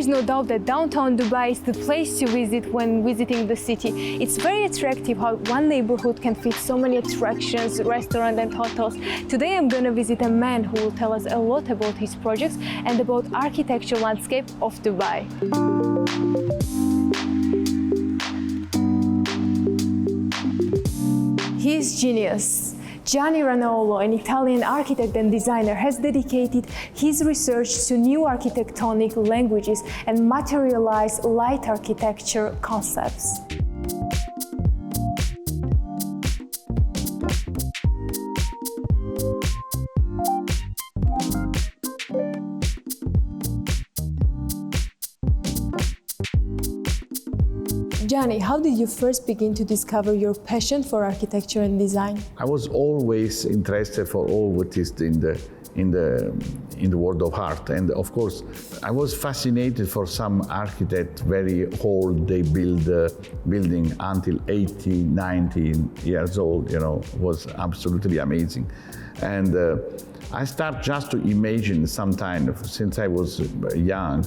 is no doubt that downtown Dubai is the place to visit when visiting the city. It's very attractive how one neighborhood can fit so many attractions, restaurants and hotels. Today I'm gonna visit a man who will tell us a lot about his projects and about architectural landscape of Dubai. His genius. Gianni Ranaulo, an Italian architect and designer, has dedicated his research to new architectonic languages and materialize light architecture concepts. Gianni, how did you first begin to discover your passion for architecture and design? I was always interested for all what is in the world of art, and of course I was fascinated for some architect very old. They build building until 80, 90 years old. You know, was absolutely amazing, and I start just to imagine sometime since I was young.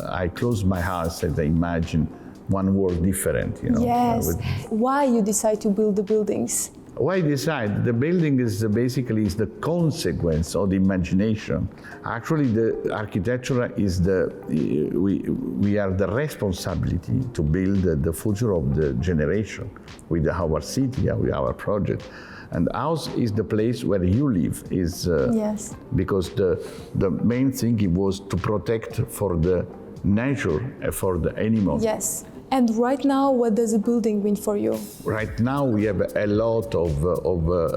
I closed my eyes and I imagine one world different, you know. Yes. Why you decide to build the buildings? Why decide? The building is basically the consequence of the imagination. Actually, the architecture is we are the responsibility to build the future of the generation with our city, with our project. And house is the place where you live. Yes. Because the main thing was to protect for the nature, for the animals. Yes. And right now, what does a building mean for you? Right now, we have a lot of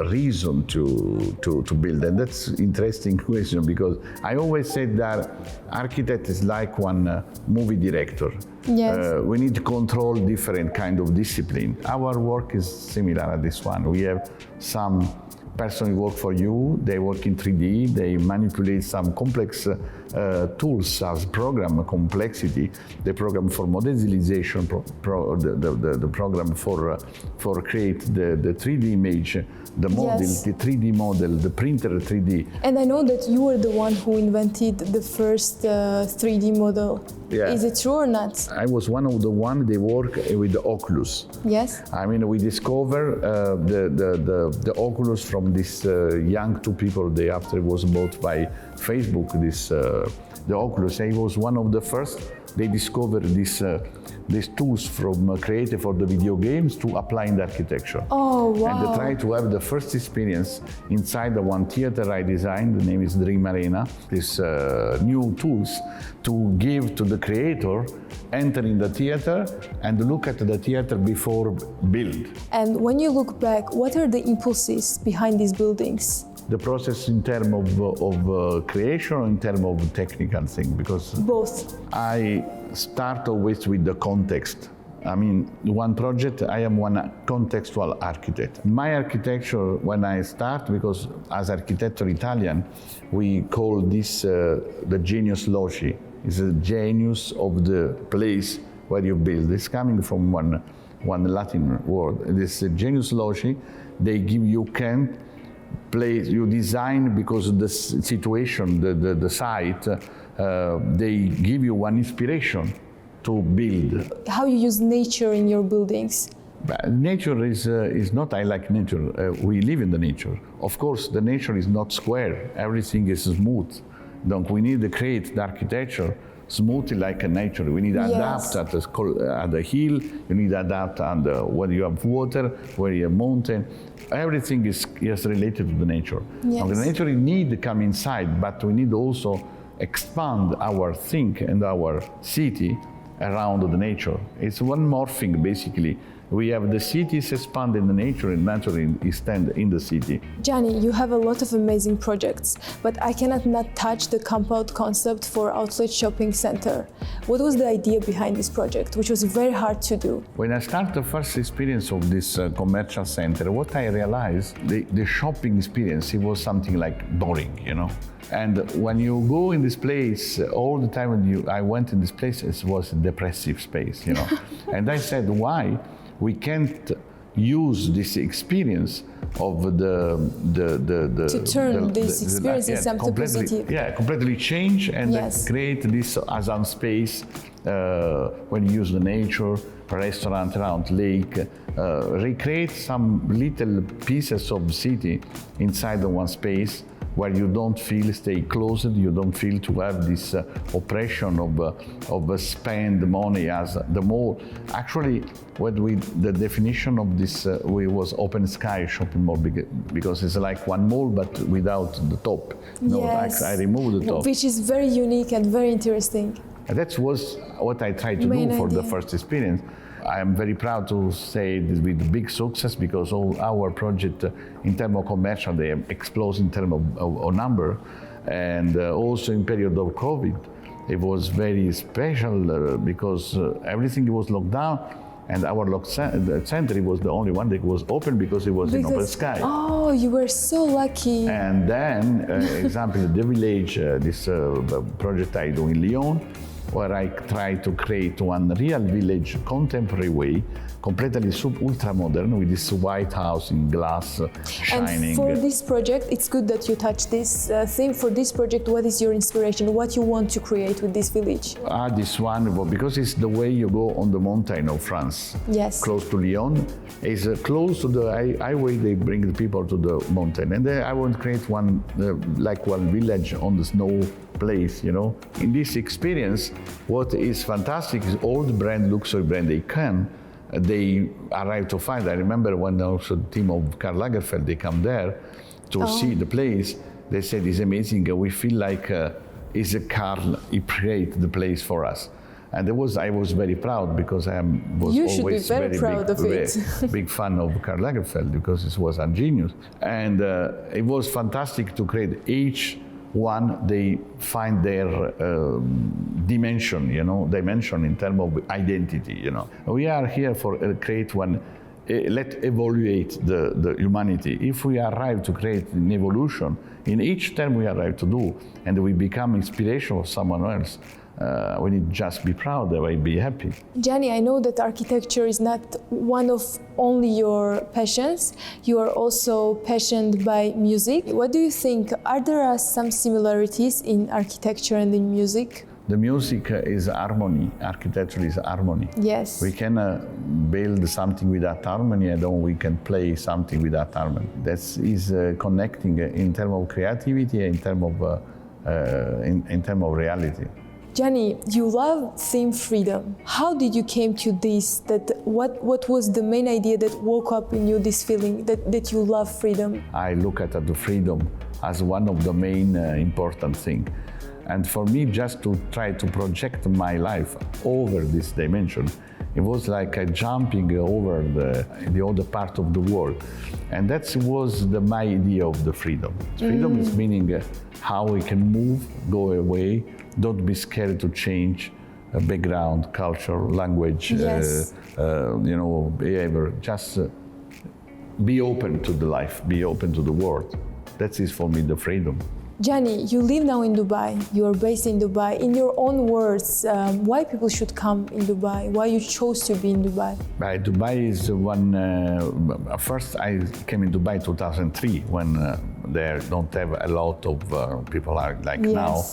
reason to build, and that's an interesting question because I always said that architect is like one movie director. Yes. We need to control different kind of discipline. Our work is similar at this one. We have some person work for you, they work in 3D, they manipulate some complex tools as program complexity, the program for modelization, the program for create the 3D image, the model, yes. the 3D model, the printer 3D. And I know that you were the one who invented the first 3D model. Yeah. Is it true or not? I was one of the one they work with the Oculus. Yes. I mean, we discover the Oculus from this young two people. They after was bought by Facebook. The Oculus. I was one of the first. They discovered these tools from created for the video games to apply in the architecture. Oh, wow. And they try to have the first experience inside the one theater I designed. The name is Dream Arena. These new tools to give to the creator, enter in the theater and look at the theater before build. And when you look back, what are the impulses behind these buildings? The process in terms of creation or in terms of technical thing? Because both. I start always with the context. I mean, one project, I am one contextual architect. My architecture, when I start, because as architecture Italian, we call this the genius loci. It's a genius of the place where you build. It's coming from one Latin word. This genius loci, they give you place you design because of the situation, the site, they give you one inspiration to build. How you use nature in your buildings? Nature is not, I like nature, we live in the nature. Of course, the nature is not square, everything is smooth. Donc we need to create the architecture smoothly like a nature. We need to adapt at the hill, you need to adapt where you have water, where you have mountain. Everything is related to the nature. Yes. Now, the nature need to come inside, but we need also expand our think and our city around the nature. It's one more thing, basically. We have the cities expand in the nature and nature extend in the city. Gianni, you have a lot of amazing projects, but I cannot not touch the compound concept for outlet shopping center. What was the idea behind this project, which was very hard to do? When I started the first experience of this commercial center, what I realized, the shopping experience, it was something like boring, you know? And when you go in this place, all the time when I went in this place, it was a depressive space, you know? And I said, why? We can't use this experience of to turn this experience into something positive. Yeah, completely change and then create this as a space when you use the nature, restaurant around lake, recreate some little pieces of city inside the one space where you don't feel stay closed, you don't feel to have this oppression of spend money as the mall. Actually, the definition of this was open sky shopping mall because it's like one mall but without the top. Yes. I removed the top. Which is very unique and very interesting. And that was what I tried to do for the first experience. I am very proud to say this with big success because all our project in terms of commercial, they exploded in terms of number. And also in period of COVID, it was very special because everything was locked down and our center was the only one that was open because it was in open sky. Oh, you were so lucky. And then, example, the village, this project I do in Lyon, where I try to create one real village contemporary way, completely ultra modern with this white house in glass shining. And for this project, it's good that you touch this theme. For this project, what is your inspiration? What you want to create with this village? This one, well, because it's the way you go on the mountain of France. Yes. Close to Lyon. It's close to the highway, they bring the people to the mountain. And I want to create one, like one village on the snow place, you know. In this experience, what is fantastic is all the luxury brand they arrive to find. I remember when also the team of Karl Lagerfeld, they come there to see the place. They said it's amazing. We feel like it's a Karl, he created the place for us. And I was very proud because I was you always should be very proud of it. Big fan of Karl Lagerfeld because it was a genius. And it was fantastic to create each one, they find their dimension in terms of identity, We are here for create one, let's evaluate the humanity. If we arrive to create an evolution, in each term we arrive to do, and we become inspiration for someone else, we need to just be proud, we be happy. Gianni, I know that architecture is not one of only your passions. You are also passionate by music. What do you think? Are there some similarities in architecture and in music? The music is harmony. Architecture is harmony. Yes. We can build something without harmony, and then we can play something without harmony. That is connecting in terms of creativity, in terms of reality. Gianni, you love theme freedom. How did you came to this? What was the main idea that woke up in you this feeling that you love freedom? I look at the freedom as one of the main important things. And for me, just to try to project my life over this dimension, it was like a jumping over the other part of the world. And that was my idea of the freedom. Freedom is meaning how we can move, go away, don't be scared to change background, culture, language, yes. Behavior. Just be open to the life, be open to the world. That is for me the freedom. Gianni, you live now in Dubai. You are based in Dubai. In your own words, why people should come in Dubai? Why you chose to be in Dubai? Dubai is one. First, I came in Dubai 2003 when there don't have a lot of people like now,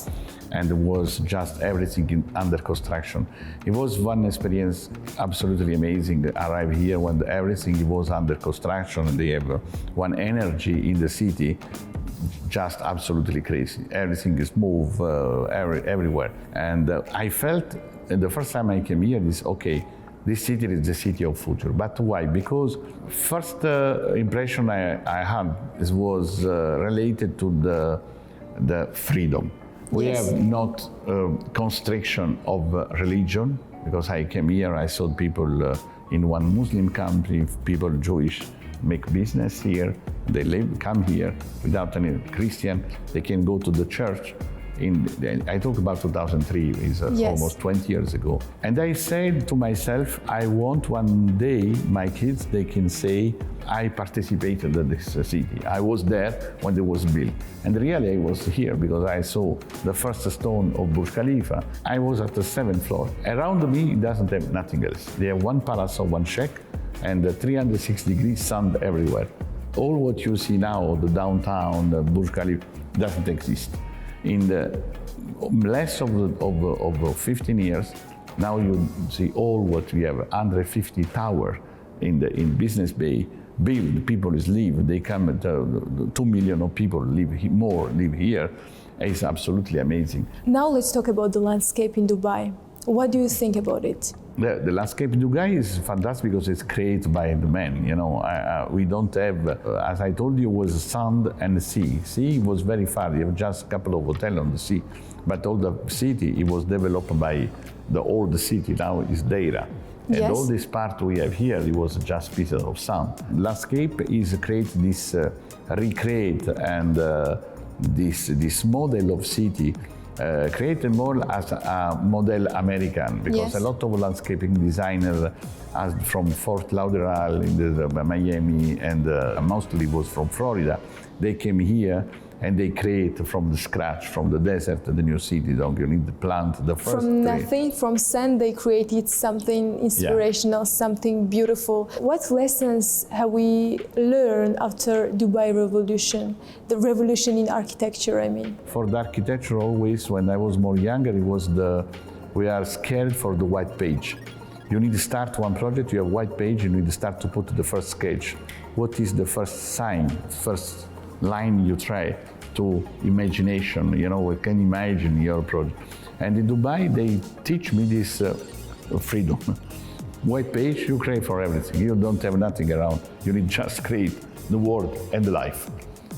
and it was just everything under construction. It was one experience absolutely amazing. Arrive here when everything was under construction, and they have one energy in the city. Just absolutely crazy. Everything is moved everywhere. And I felt the first time I came here, this city is the city of future. But why? Because first impression I had was related to the freedom. We have not constriction of religion, because I came here, I saw people in one Muslim country, people Jewish, make business here, they come here without any Christian, they can go to the church. I talk about 2003, it's almost 20 years ago. And I said to myself, I want one day my kids, they can say, I participated in this city. I was there when it was built. And really I was here because I saw the first stone of Burj Khalifa. I was at the 7th floor. Around me, it doesn't have nothing else. They have one palace of one sheikh, and 360 degrees sun everywhere. All what you see now, the downtown, the Burj Khalifa, doesn't exist. In the less of 15 years, now you see all what we have, 150 tower in Business Bay, build, people live, they come, 2 million of people live here. It's absolutely amazing. Now let's talk about the landscape in Dubai. What do you think about it? The landscape in Dubai is fantastic because it's created by the man. You know, we don't have, as I told you, was sand and the sea. Sea was very far. You have just a couple of hotels on the sea, but all the city it was developed by the old city. Now is Deira. And all this part we have here, it was just pieces of sand. Landscape is recreate and this model of city created more as a model American, because a lot of landscaping designers from Fort Lauderdale in Miami and mostly was from Florida. They came here and they create from the scratch, from the desert, the new city. Don't you need to plant the first From nothing, from sand, they created something inspirational, something beautiful. What lessons have we learned after Dubai Revolution, the revolution in architecture, I mean? For the architecture, always, when I was more younger, it was we are scared for the white page. You need to start one project, you have white page, you need to start to put the first sketch. What is the first sign, first line you try to imagination, you know, you can imagine your project. And in Dubai, they teach me this freedom. White page, you create for everything. You don't have nothing around. You need just create the world and the life.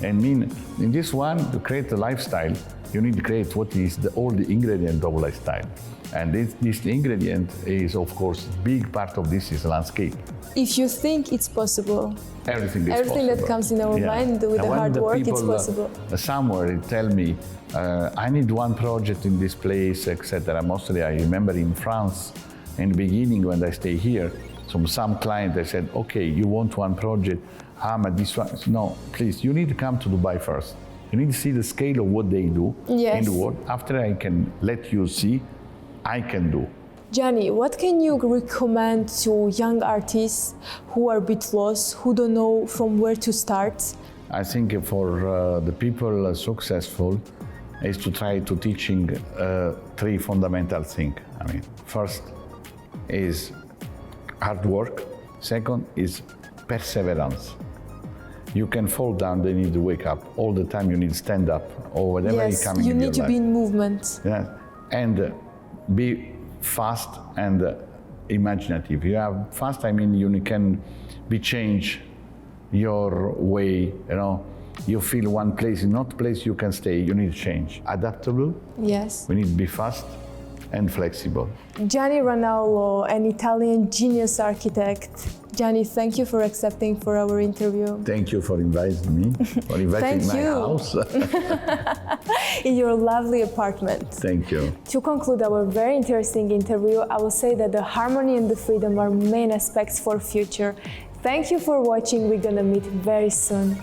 And in this one, to create a lifestyle, you need to create what is all the ingredient of lifestyle. And this ingredient is, of course, big part of this is landscape. If you think it's possible, everything is everything possible. That comes in our mind with the hard work, it's possible. Somewhere tell me, I need one project in this place, etc. Mostly I remember in France, in the beginning when I stay here, some client, I said, okay, you want one project, this one. No, please, you need to come to Dubai first. You need to see the scale of what they do in the world. After I can let you see, I can do. Gianni, what can you recommend to young artists who are a bit lost, who don't know from where to start? I think for the people successful is to try to teaching 3 fundamental things. I mean, first is hard work. Second is perseverance. You can fall down, then you need to wake up. All the time you need to stand up or whatever is coming in your life. You need to be in movement. Yeah, and be fast and imaginative. You are fast, I mean, you can be change your way, you know. You feel one place, not place you can stay, you need to change. Adaptable. Yes. We need to be fast and flexible. Gianni Ranaulo, an Italian genius architect. Gianni, thank you for accepting for our interview. Thank you for inviting me, for inviting my house. In your lovely apartment. Thank you. To conclude our very interesting interview, I will say that the harmony and the freedom are main aspects for future. Thank you for watching. We're gonna meet very soon.